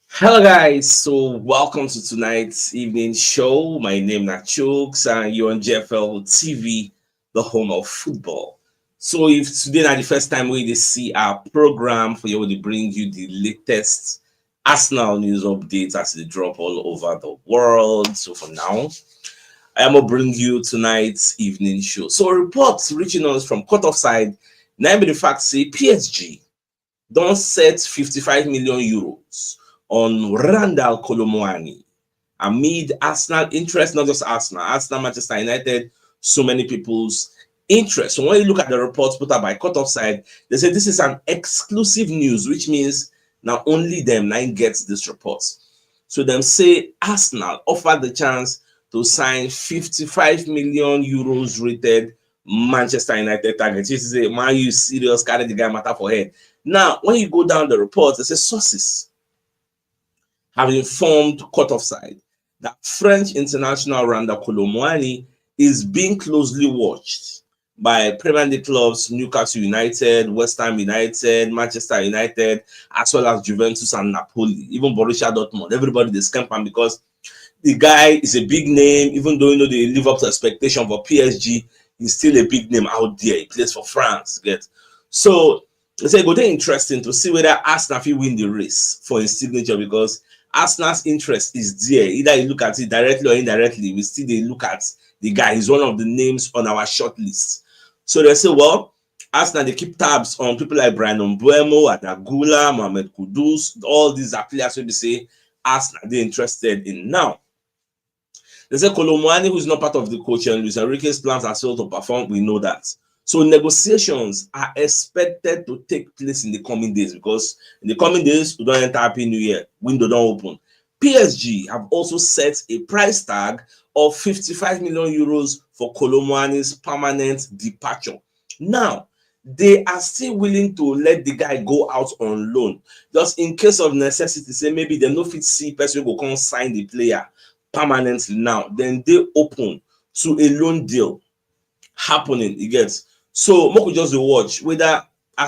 Hello guys, so welcome to tonight's evening show. My name is CHUKS and you're on JFL TV, the home of football. So if today is the first time we see our program for you to bring you the latest Arsenal news updates as they drop all over the world. So for now, I am gonna bring you tonight's evening show. So reports reaching us from cut offside, now the fact say PSG don't set 55 million euros on Randall Kolo Muani amid Arsenal interest, not just Arsenal, Manchester United, so many people's interest. So when you look at the reports put up by Cut Offside, they say this is an exclusive news, which means now only them nine gets this report. So them say Arsenal offered the chance to sign 55 million euros rated Manchester United target. This is a man you serious carry the guy matter for head. Now, when you go down the report, it says sources have informed Cut Offside that French international Randall Kolo Muani is being closely watched by Premier League clubs Newcastle United, West Ham United, Manchester United, as well as Juventus and Napoli, even Borussia Dortmund. Everybody they scamp him because the guy is a big name, even though they live up to expectation for PSG, he's still a big name out there. He plays for France. Get so it's a good interesting to see whether Arsenal will win the race for his signature because Arsenal's interest is there. Either you look at it directly or indirectly, we still they look at the guy. He's one of the names on our short list. So they say, well, Arsenal they keep tabs on people like Brian Mbeumo, Adagula, Mohamed Kudus. All these are players who they say Arsenal they're interested in. Now, they say Kolo Muani, who is not part of the coach, and Luis Enrique's plans are still to perform. We know that. So negotiations are expected to take place in the coming days because in the coming days, we don't enter Happy New Year, window don't open. PSG have also set a price tag of 55 million euros for Kolo Muani's permanent departure. Now, they are still willing to let the guy go out on loan, just in case of necessity. Say maybe they no fit see person go come sign the player permanently now. Then they open to a loan deal happening. You get. So we just watch whether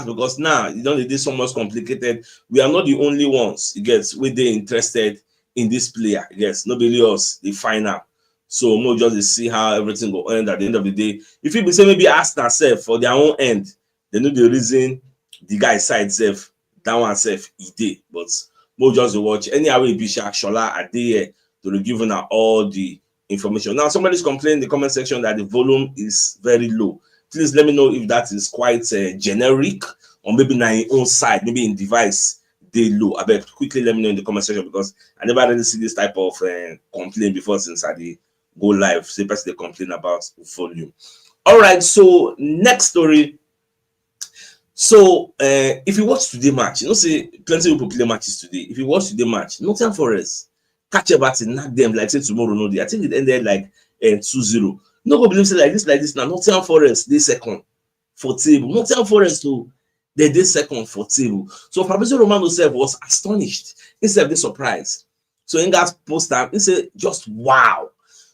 because now you know it is so much complicated. We are not the only ones. You get where they interested in this player. Yes, nobody else the final. So we'll just see how everything will end at the end of the day. If you be say maybe ask themselves for their own end, they know the reason the guy side self, that one self he did. But we'll just watch anyhow it be Shola are there to give you all the information. Now somebody's complaining in the comment section that the volume is very low. Please let me know if that is quite generic or maybe na your own side, maybe in device they low. I bet quickly let me know in the comment section because I never really see this type of complaint before since I did go live. Say person they complain about volume. All right, so next story. So if you watch today match, you know say plenty of people play matches today. If you watch today match, Nottingham Forest catch a bat and knock them like say tomorrow no day. I think it ended like 2-0. No go believe say like this now. Nottingham Forest they second for table. Nottingham Forest too, they did second for table. So Fabio Romano self was astonished. Instead they surprised. So in that post time, he said just wow.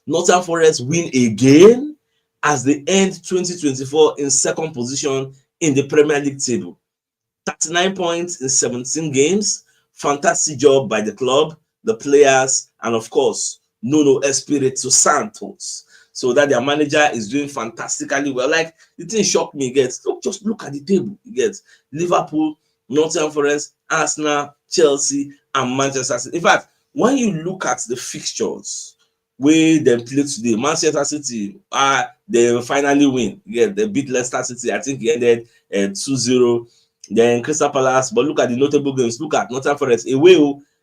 Nottingham Forest win again as they end 2024 in second position in the Premier League table. 39 points in 17 games. Fantastic job by the club, the players, and of course, Nuno Espirito Santos. So that their manager is doing fantastically well. Like the thing shocked me. Just look at the table. You get Liverpool, Nottingham Forest, Arsenal, Chelsea, and Manchester City. In fact, when you look at the fixtures where they played today, Manchester City they finally win. Yeah, they beat Leicester City. I think it ended 2-0. Then Crystal Palace. But look at the notable games. Look at Nottingham Forest away.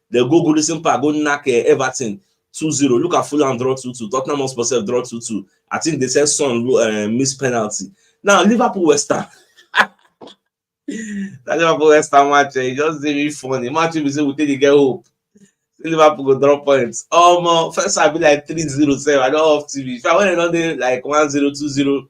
They go Goodison Park, go knock Everton 2-0. Look at Fulham draw 2-2. Tottenham Hotspur draw 2-2. I think they said Son missed penalty. Now Liverpool West Ham. That Liverpool West Ham match, it just really funny. Match we say we take the get hope. Liverpool go drop points. First I be like 3-0. I don't have TV. If I went another like 1-0, 2-0.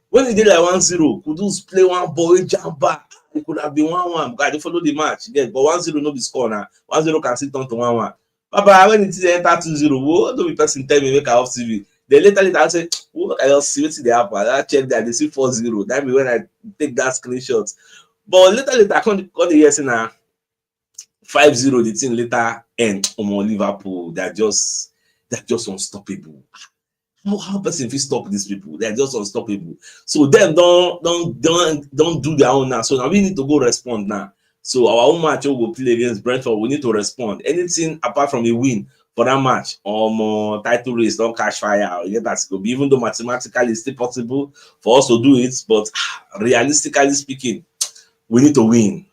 When they did like 1-0, Kudus play one ball, jump back. It could have been 1-1 because they follow the match. Yes, but 1-0 no be score now. 1-0 can sit on to 1-1. Papa, when it enter 2-0, don't be person tell me make I off TV. Then later I say, oh, I just see what they happen. I check that they see 4-0. That means when I take that screenshot. But later I can't hear saying now 5-0. The thing later end on Liverpool. They're just unstoppable. How person fit stop these people? They're just unstoppable. So them don't do their own now. So now we need to go respond now. So our own match will go play against Brentford. We need to respond. Anything apart from a win for that match or more title race, don't catch fire. Or get that go be, even though mathematically it's still possible for us to do it, but realistically speaking, we need to win.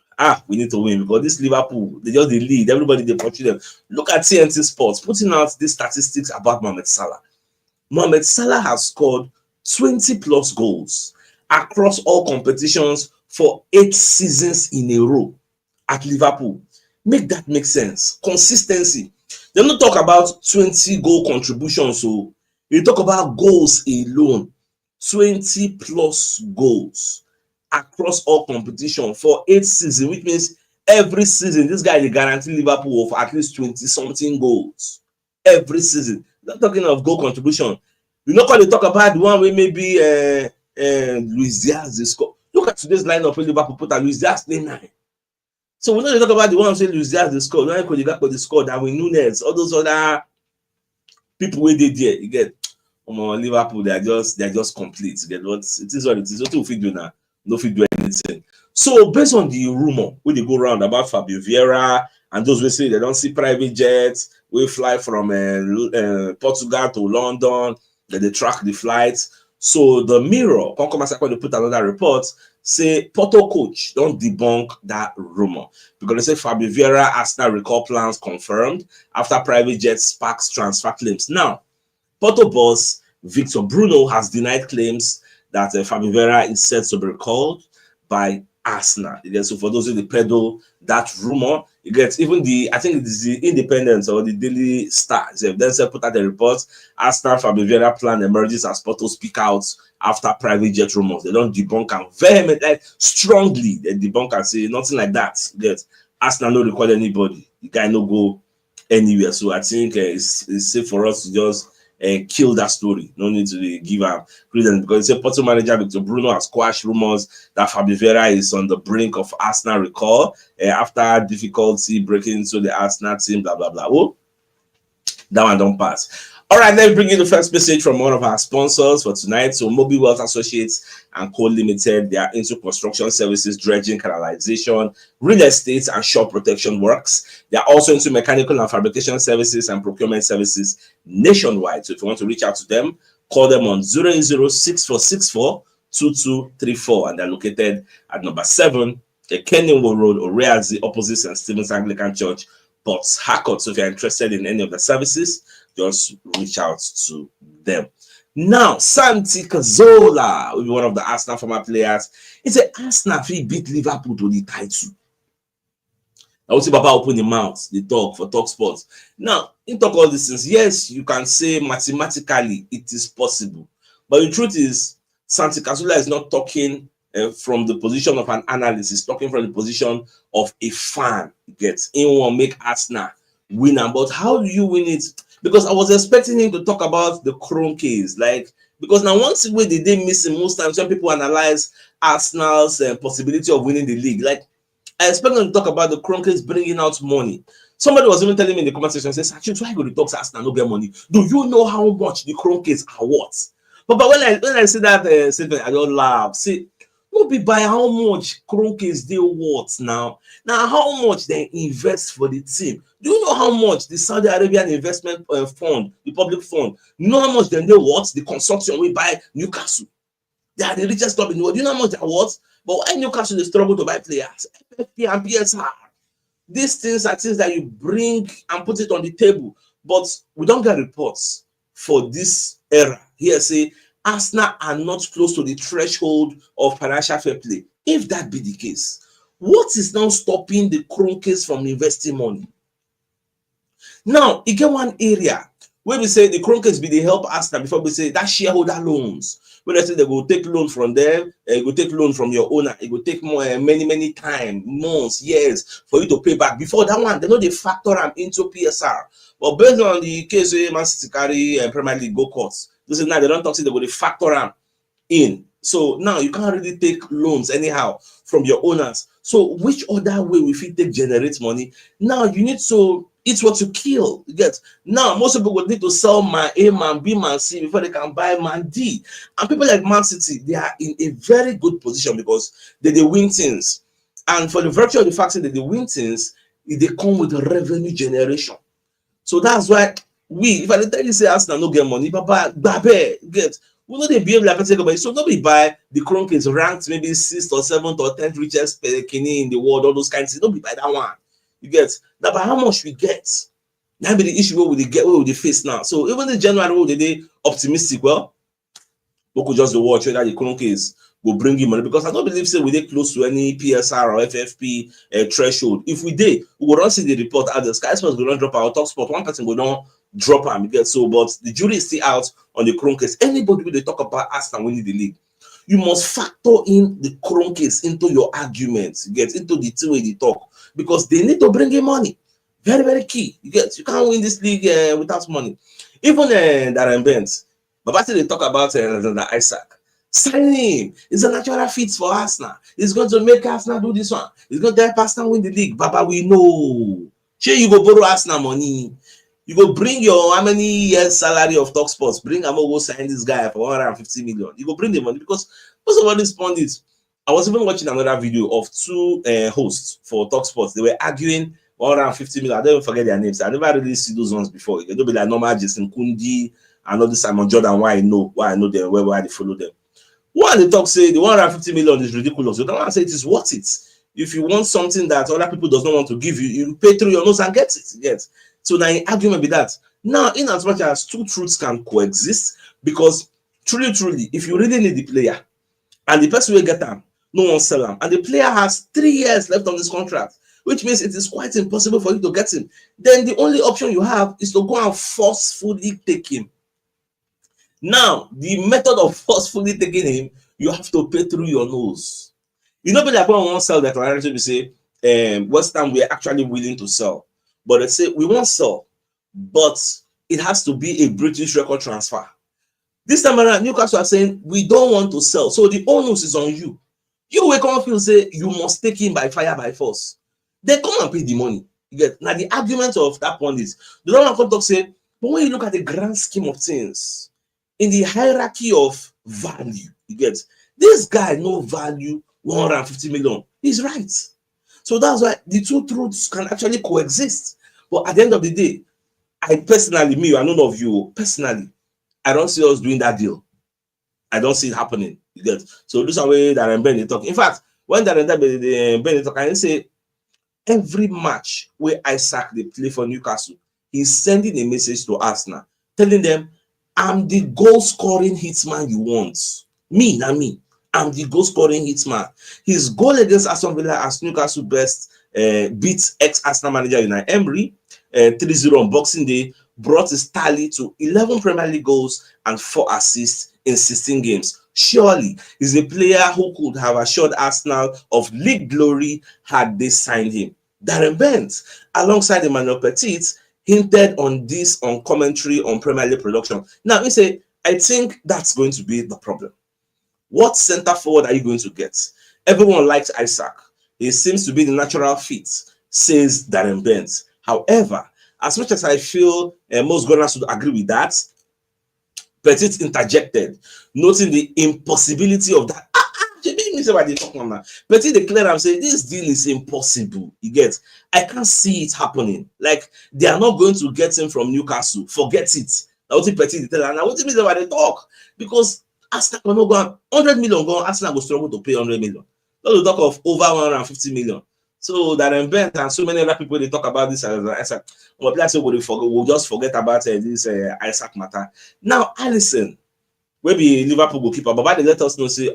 We need to win because this Liverpool, they just the lead. Everybody they pursue them. Look at TNT Sports putting out these statistics about Mohamed Salah. Mohamed Salah has scored 20 plus goals across all competitions for 8 seasons in a row at Liverpool. Make that make sense. Consistency. They don't talk about 20 goal contributions. So they talk about goals alone. 20 plus goals across all competition for 8 seasons, which means every season this guy they guarantee Liverpool of at least 20 something goals every season. Not talking of goal contribution. You know, when they talk about the one where maybe Luis Diaz they score. Look at today's lineup when Liverpool put Luis Diaz play 9. So we know they talk about the one saying Luis Diaz they score. Now they got the score, Darwin Núñez, all those other people where they there. You get Liverpool, they're just complete. You get what it is what it is. What we do now? No fit do anything. So based on the rumor when they go around about Fabio Vieira and those who say they don't see private jets, we fly from Portugal to London, that they track the flights. So the Mirror, they put another report, say Porto coach don't debunk that rumor because they say Fabio Vieira Arsenal recall plans confirmed after private jet sparks transfer claims. Now, Porto boss Victor Bruno has denied claims that Fabio Vieira is said to be recalled by Arsenal. So for those who peddle that rumor, you get even I think it is the Independent or the Daily Star. They then put out the report. Arsenal Fabio Vieira plan emerges as Porto speak out after private jet rumors. They don't debunk and vehemently, strongly they debunk and say nothing like that. Get Arsenal no record anybody. The guy no go anywhere. So I think it's safe for us to just kill that story. No need to give up credence because it's a Porto manager Victor Bruno has quashed rumors that Fabio Vieira is on the brink of Arsenal recall after difficulty breaking into the Arsenal team. Blah blah blah. Oh, that one don't pass. All right, let me bring you the first message from one of our sponsors for tonight. So, Mobile Wealth Associates and Co. Limited, they are into construction services, dredging, canalization, real estate, and shore protection works. They are also into mechanical and fabrication services and procurement services nationwide. So, if you want to reach out to them, call them on 0806464 2234, and they're located at number 7, Kennywood Road, Oreazi, opposite St. Stephen's Anglican Church, Port Harcourt. So, if you're interested in any of the services, just reach out to them. Now, Santi Cazorla will be one of the Arsenal former players. He said Arsenal beat Liverpool to the title. I would say Baba open the mouth, they talk for Talk Sports. Now, in talk all these things, yes, you can say mathematically it is possible. But the truth is, Santi Cazorla is not talking from the position of an analyst, he's talking from the position of a fan. He won't make Arsenal win, but how do you win it? Because I was expecting him to talk about the Chrome case, because now one thing where they miss him most times when people analyze Arsenal's possibility of winning the league, I expect them to talk about the Chrome case bringing out money. Somebody was even telling me in the comment section, says, "Actually, why go to talk to Arsenal no get money? Do you know how much the Chrome case are worth?" But when I see that statement, I don't laugh. See, not be by how much Kroenke's they worth now. Now, how much they invest for the team. Do you know how much the Saudi Arabian investment fund, the public fund, you know how much they worth? The consortium we buy Newcastle. They are the richest club in the world. Do you know how much they're worth? But why Newcastle they struggle to buy players? FFP and PSR. These things are things that you bring and put it on the table. But we don't get reports for this era. Here say Arsenal are not close to the threshold of financial fair play. If that be the case, what is now stopping the Kroenkes from investing money? Now, you get one area where we say the Kroenkes be they help Arsenal before we say that shareholder loans. When I say they will take loan from them, it will take loan from your owner. It will take more many time, months, years for you to pay back. Before that one, they know they factor them into PSR. But based on the case where Man City carry Premier League go courts, This is now they don't talk to they go to factor am in. So now you can't really take loans anyhow from your owners. So which other way we fit take generate money? Now you need to eat what you kill. You get now most people would need to sell man A, man B, man C before they can buy man D. And people like Man City, they are in a very good position because they win things. And for the virtue of the fact that they win things, they come with revenue generation. So that's why we, if I tell you say Arsenal no get money, Papa, Babe, get. We know they behave like a so nobody buy the Cronk is ranked maybe 6th or 7th or 10th richest kidney in the world, all those kinds of things. Nobody buy that one. You get that, but how much we get? That be the issue where we get where we face now. So even the January they optimistic, well, we could just watch whether the Cronk is will bring you money because I don't believe say we they close to any PSR or FFP threshold. If we did, we will not see the report out. The Sky Sports will not drop our top spot. One person will not drop him. Get so, but the jury is still out on the Cronk case. Anybody when they talk about Arsenal winning the league, you must factor in the Cronk case into your arguments. You get into the two way they talk because they need to bring in money. Very very key. You get you can't win this league without money. Even Darren Bent, but after they talk about Isak. Sign him. It's a natural fit for Arsenal. It's going to make Arsenal do this one. It's going to help Arsenal win the league. Baba, we know. Sure, you go borrow Arsenal money. You go bring your how many years salary of Talk Sports. Bring Amo go sign this guy for 150 million. You go bring the money because most of all these pundits. I was even watching another video of two hosts for Talk Sports. They were arguing 150 million. I don't even forget their names. I never really see those ones before. They'll be like normal Jason Kundi and all this Simon Jordan. Why I know them, why I follow them. One they talk say the 150 million is ridiculous. You don't say it is worth it. If you want something that other people does not want to give you, you pay through your nose and get it. Yes. So now the argument be that. Now, in as much as two truths can coexist, because truly, if you really need the player and the person will get them, no one sell them, and the player has 3 years left on this contract, which means it is quite impossible for you to get him, then the only option you have is to go and forcefully take him. Now, the method of forcefully taking him, you have to pay through your nose. You know, like when one sell that we say, West Ham, we are actually willing to sell. But they say, we won't sell, but it has to be a British record transfer. This time around, Newcastle are saying, we don't want to sell. So the onus is on you. You wake up and say, you must take him by fire, by force. They come and pay the money. You get now the argument of that point is, the don't come talk say, but when you look at the grand scheme of things, in the hierarchy of value, you get this guy no value 150 million. He's right. So that's why the two truths can actually coexist. But at the end of the day, I personally, me, I know of you personally, I don't see us doing that deal. I don't see it happening. You get so this is way that I'm Ben talk. In fact, when that Ben talk, I say every match where Isak they play for Newcastle, he's sending a message to Arsenal, telling them, I'm the goal scoring hitman you want. Me, not me. I'm the goal scoring hitman. His goal against Aston Villa as Newcastle best beats ex-Arsenal manager Unai Emery 3-0 on Boxing Day, brought his tally to 11 Premier League goals and 4 assists in 16 games. Surely he's a player who could have assured Arsenal of league glory had they signed him. Darren Bent, alongside Emmanuel Petit, hinted on this on commentary on Premier League production. Now, he say, I think that's going to be the problem. What centre forward are you going to get? Everyone likes Isak. He seems to be the natural fit, says Darren Bent. However, as much as I feel most Gunners would agree with that, Petit interjected, noting the impossibility of that. Petit declared and said, this deal is impossible. You get, I can't see it happening. Like, they are not going to get him from Newcastle. Forget it. Now, what Petit tell now, what do you mean about the talk? Because Arsenal will not go 100 million, Arsenal will struggle to pay 100 million. Not to talk of over 150 million. So Darren Bent and so many other people they talk about this as Isak. We'll just forget about this Isak matter. Now, Alisson, maybe Liverpool goalkeeper, but they let us know say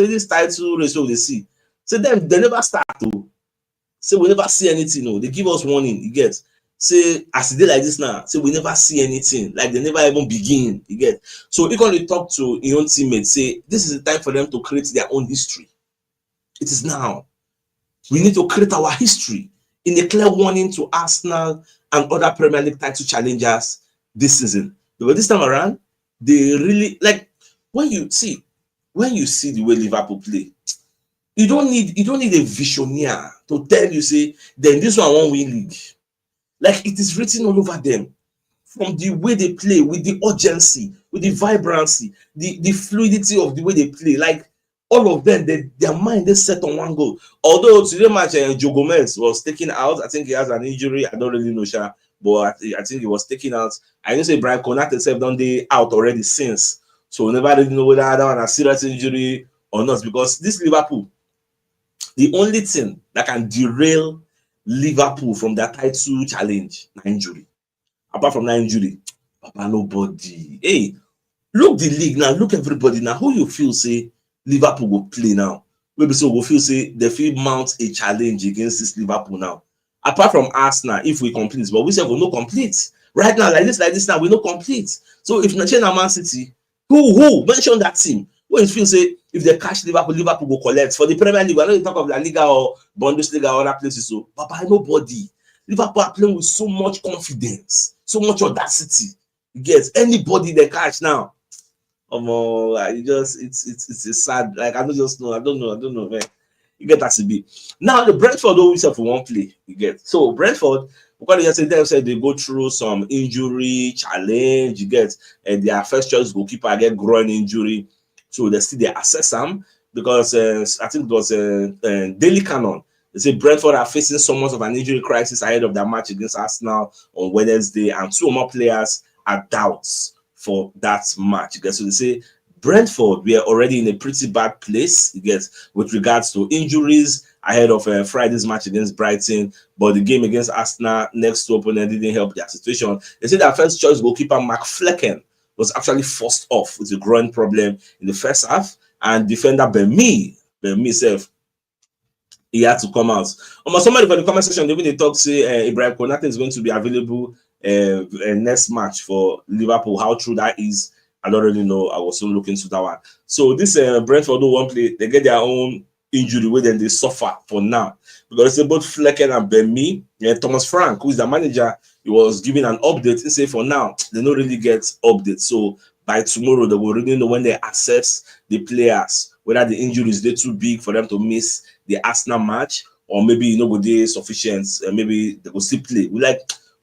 this title race we see. Say them they never start to say we never see anything. No, they give us warning. You get say as they like this now. Say we never see anything. Like they never even begin. You get so you can talk to your own teammates. Say this is the time for them to create their own history. It is now. We need to create our history in a clear warning to Arsenal and other Premier League title challengers this season. But this time around, they really like when you see the way Liverpool play, you don't need a visionaire to tell you say then this one won't win league. Like it is written all over them from the way they play, with the urgency, with the vibrancy, the fluidity of the way they play. Like all of them, their mind is set on one goal. Although today match, Joe Gomez was taken out. I think he has an injury. I don't really know, Sha, but I think he was taken out. I know say Brian Konate himself done they out already since. So we never really know whether that one a serious injury or not, because this Liverpool, the only thing that can derail Liverpool from their title challenge, na injury. Apart from that injury, Papa, nobody. Hey, look the league now, look everybody now. Who you feel say Liverpool will play now? Maybe so we feel say they feel mount a challenge against this Liverpool now. Apart from Arsenal, if we complete, but we say we no complete. Right now, like this now, we no complete. So if Nigeria and Man City, who mention that team? When you feel say if they catch Liverpool, Liverpool will collect for the Premier League. I know you talk of La Liga or Bundesliga or other places. So, Papa, nobody. Liverpool are playing with so much confidence, so much audacity. You get anybody they catch now. You just it's a sad. Like I don't just know. I don't know, man. You get that to be. Now the Brentford always have one play. You get so Brentford. Because yesterday said they go through some injury challenge. You get and their first choice goalkeeper get groin injury, so they still they assess them because I think it was Daily Cannon. They say Brentford are facing somewhat of an injury crisis ahead of their match against Arsenal on Wednesday, and two more players are doubts for that match. So they say Brentford were already in a pretty bad place, with regards to injuries ahead of Friday's match against Brighton, but the game against Arsenal next to opponent didn't help their situation. They say their first choice goalkeeper Mark Flecken was actually forced off with a groin problem in the first half, and defender Ben self, he had to come out. Somebody for the comment section, they talk say Ibrahim Konate is going to be available next match for Liverpool. How true that is, I don't really know. I was still looking to that one. So this Brentford don't want play. They get their own injury where then they suffer for now, because they both Flecken and Ben Thomas Frank, who is the manager, he was giving an update. He say for now they don't really get updates. So by tomorrow they will really know when they assess the players whether the injuries they're too big for them to miss the Arsenal match, or maybe they sufficient, maybe they will still play.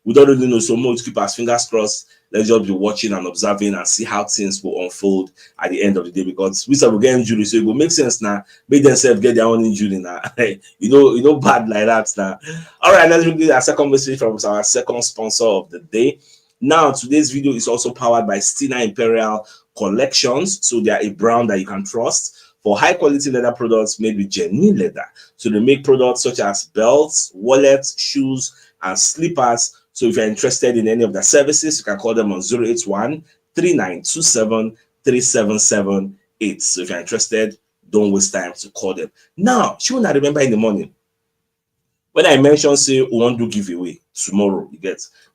We don't really know, so much keep our fingers crossed. Let's just be watching and observing and see how things will unfold at the end of the day, because we will get injury, so it will make sense now. Make themselves get their own injury now. Bad like that now. All right, let's read our second message from our second sponsor of the day. Now, today's video is also powered by Stina Imperial Collections, so they are a brand that you can trust for high quality leather products made with genuine leather. So they make products such as belts, wallets, shoes, and slippers. So if you're interested in any of their services, you can call them on 081 3927 3778. So if you're interested, don't waste time to call them. Now, should I remember in the morning when I mentioned say we want to give away tomorrow,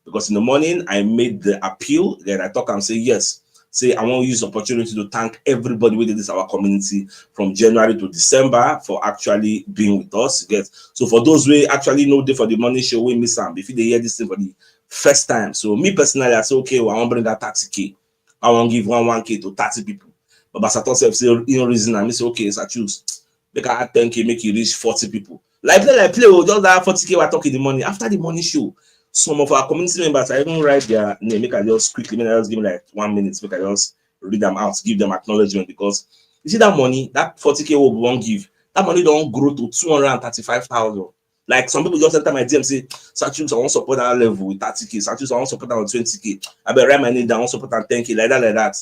because in the morning I made the appeal, then I talk and say yes. Say I want to use the opportunity to thank everybody within this our community from January to December for actually being with us. So for those who actually know for the morning show, we miss them if they hear this thing for the first time. So me personally, I say okay, well, I want to bring that 30K. I want to give 1K to 30 people. But Basato self say reason, I say okay, so I choose. Make I add 10K, make you reach 40 people. Like play, just that 40K we're talking the money after the morning show. Some of our community members, I even write their name, make I just quickly, just give me like 1 minute, make I just read them out, give them acknowledgement, because you see that money, that 40K will won't give, that money don't grow to 235,000. Like some people just enter my DM say, Sachus, I want support that level with 30K, Sachus, I want support that with 20K. I better write my name down, I want support that 10K, like that.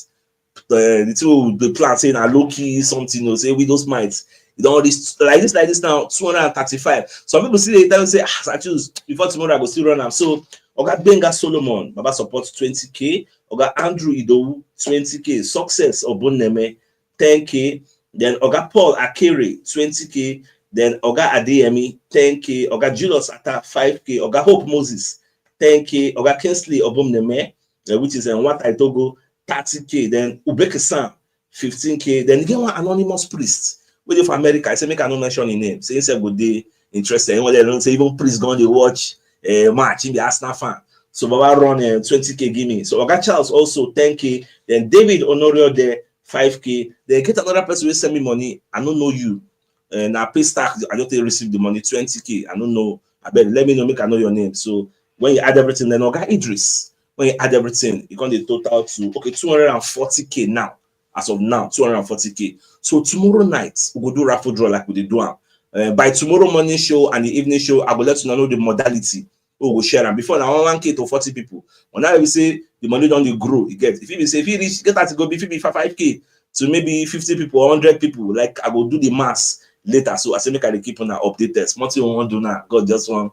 The plan saying a low key something, say with those minds. You don't like this now 235. Some people see they say I choose before tomorrow I go still run them. So Oga Benga Solomon Baba supports 20K, Oga Andrew Idowu 20K, Success Oboneme 10K, then Oga Paul Akere 20K, then Oga Adeyemi 10K, Oga Julius Atta 5K, Oga Hope Moses 10K, Oga Kinsley Oboneme, which is what I Togo 30K, then Ubekesan 15K, then again one anonymous priest. Waiting for America, I say make I no mention his name. Say himself would be interested. Anyone they don't say even priest gone they watch match in the Arsenal fan. So Baba run 20k, give me. So Oga Charles also 10k. Then David Honorio there 5k. Then get another person will send me money. I don't know you. And I pay stack. I don't receive the money 20k. I don't know. I bet let me know. Make I know your name. So when you add everything, then Oga Idris. When you add everything, you got the total to 240k now. As of now, 240k. So tomorrow night we go do raffle draw like we did do. By tomorrow morning show and the evening show, I will let you know the modality. We will share them before now 1k to 40 people. When I will say the money don't grow, you get. If you reach, get that to go be 5k to maybe 50 people or 100 people. Like I will do the mass later. So I say make I keep on updated. Smart you want to do now. God just want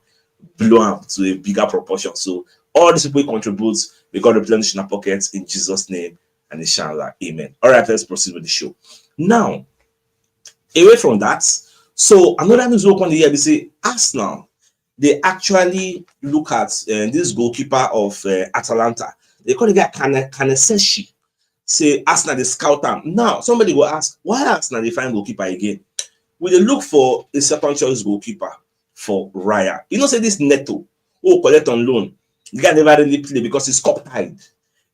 blow up to a bigger proportion. So all these people contribute, we got replenish in our pockets in Jesus' name and inshallah. Amen. All right, let's proceed with the show. Now, away from that, so another news we on the year, we say Arsenal, they actually look at this goalkeeper of Atalanta. They call the guy Kaneseshi. Say Arsenal they scout him. Now somebody will ask, why Arsenal they find goalkeeper again? Will they look for a second choice goalkeeper for Raya? You know, say this Neto who collect on loan. The guy never really play because he's cup tied.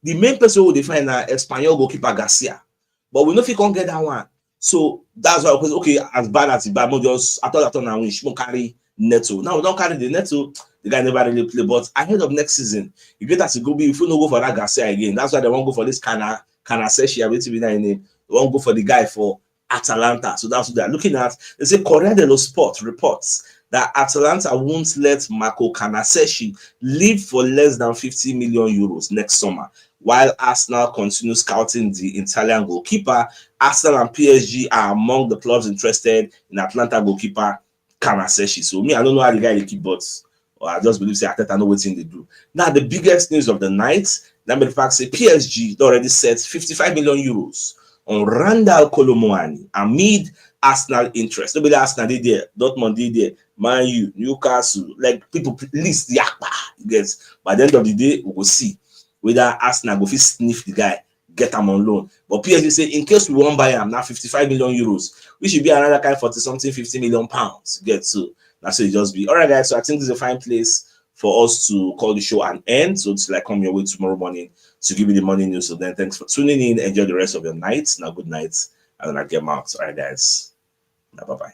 The main person who they find are Espanyol goalkeeper Garcia, but we know if he can't get that one. So that's why okay, as bad as it bad, just I thought now we should carry Neto. Now we don't carry the Neto. The guy never really play. But ahead of next season, you get us to go be if we don't go for that Garcia again. That's why they won't go for this Kanaseshi. I wait be that name. They won't go for the guy for Atalanta. So that's what they're looking at. They say Corriere dello Sport reports that Atalanta won't let Marco Kanaseshi leave for less than 50 million euros next summer. While Arsenal continues scouting the Italian goalkeeper, Arsenal and PSG are among the clubs interested in Atlanta goalkeeper Kanaseshi. So me, I don't know how the guy keep, but I just believe say Atlanta know what thing they do. Now the biggest news of the night, let me fact say PSG already set 55 million euros on Randall Kolo Muani amid Arsenal interest. Nobody Arsenal did there, Dortmund did there, Man U, Newcastle, like people list yakpa. Yes, by the end of the day, we will see whether Arsenal go fit sniff the guy, get him on loan. But PSG say in case we won't buy him now 55 million euros, we should be another kind 40 something 50 million pounds. Get so that's what it just be. All right, guys. So I think this is a fine place for us to call the show an end. So it's like come your way tomorrow morning to give you the morning news. So then thanks for tuning in. Enjoy the rest of your night. Now good night. And then I get marked. All right, guys. Now bye bye.